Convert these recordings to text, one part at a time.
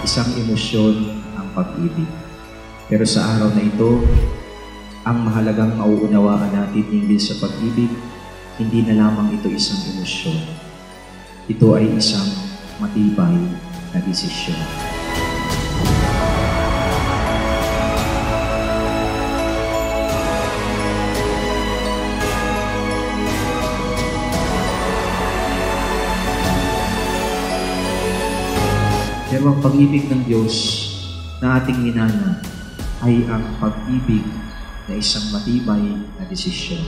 isang emosyon ang pag-ibig. Pero sa araw na ito, ang mahalagang mauunawaan natin hinggil sa pag-ibig, hindi na lamang ito isang emosyon. Ito ay isang matibay na desisyon. Pero ang pag-ibig ng Diyos na ating minana ay ang pag-ibig na isang matibay na desisyon.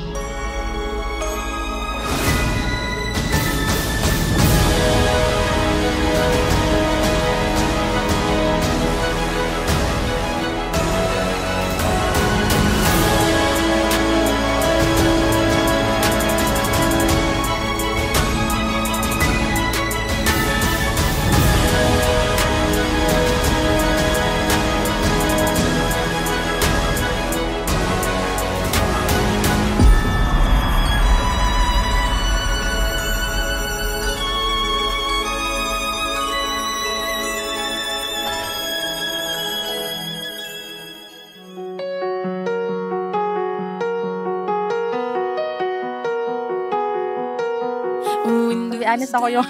Honest, ako yung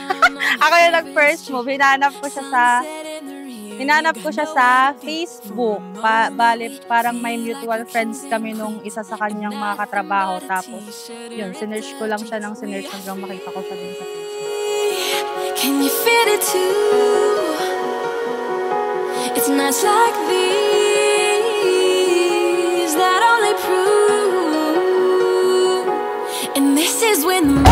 nag-first move. Hinanap ko siya sa Facebook. Parang may mutual friends kami nung isa sa kanyang mga katrabaho. Tapos, yun, sinearch ko lang siya ng sinearch hanggang makita ko siya din sa Facebook. Can you feel it too? It's nights like these that only prove. And this is when the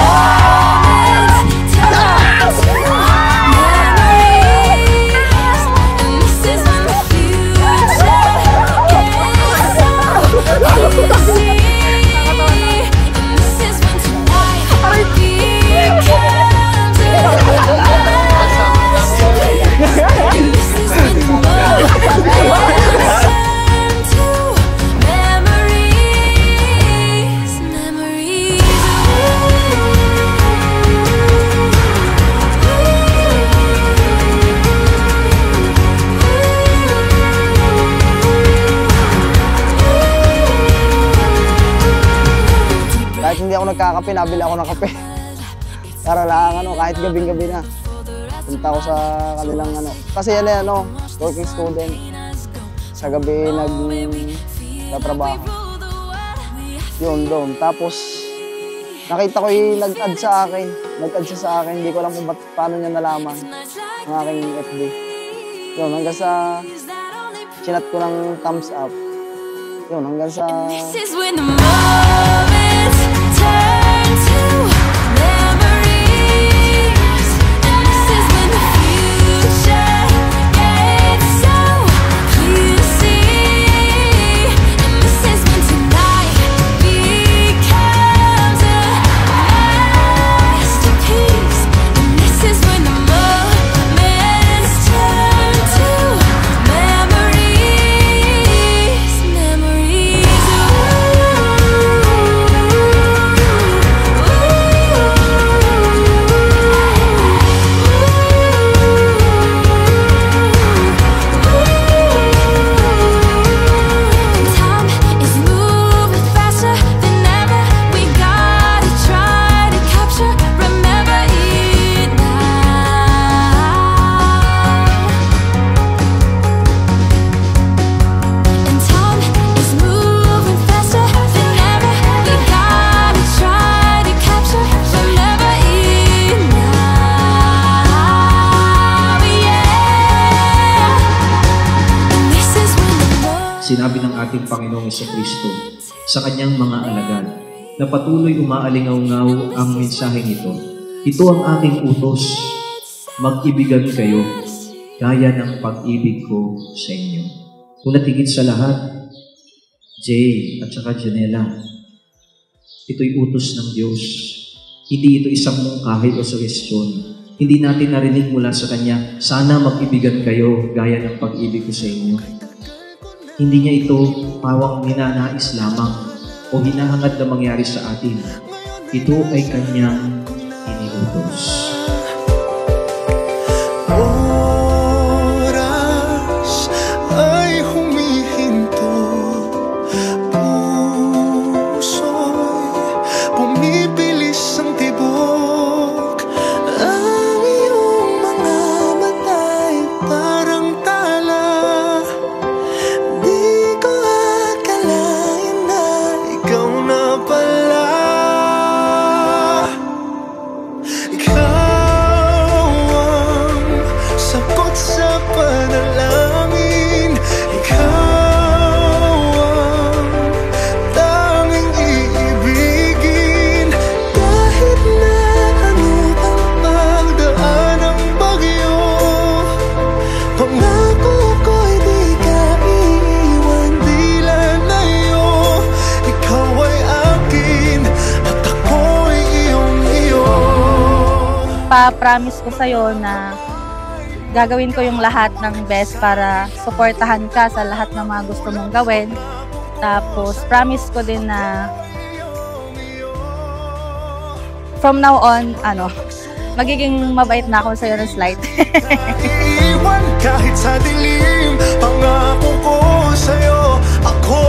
kahit hindi ako nagkakape, nabili ako ng kape. Para lang kahit gabing-gabi na. Punta ako sa kanilang kasi yan ay working student. Sa gabi nagtatrabaho. Yun doon. Tapos nakita ko yung nag-add sa akin. Nag-add siya sa akin. Hindi ko alam kung paano niya nalaman ang aking FB. Yun, hanggang sa chinat ko ng thumbs up. Yun, hanggang sa Sinabi ng ating Panginoong Jesucristo sa kanyang mga alagad na patuloy umaalingaw-ngaw ang mensaheng ito. Ito ang aking utos, mag-ibigan kayo gaya ng pag-ibig ko sa inyo. Ngunit higit sa lahat, Jay at saka Janela, ito'y utos ng Diyos. Hindi ito isang mungkahi o suhestyon. Hindi natin narinig mula sa Kanya, sana mag-ibigan kayo gaya ng pag-ibig ko sa inyo. Hindi niya ito pawang ninanais lamang o hinahangad na mangyari sa atin. Ito ay Kanyang iniutos. Oras Kaya promise ko sa'yo na gagawin ko yung lahat ng best para suportahan ka sa lahat ng mga gusto mong gawin. Tapos promise ko din na from now on, magiging mabait na ako sa'yo ng slight. Iwan kahit sa dilim, pangako ko sa'yo, ako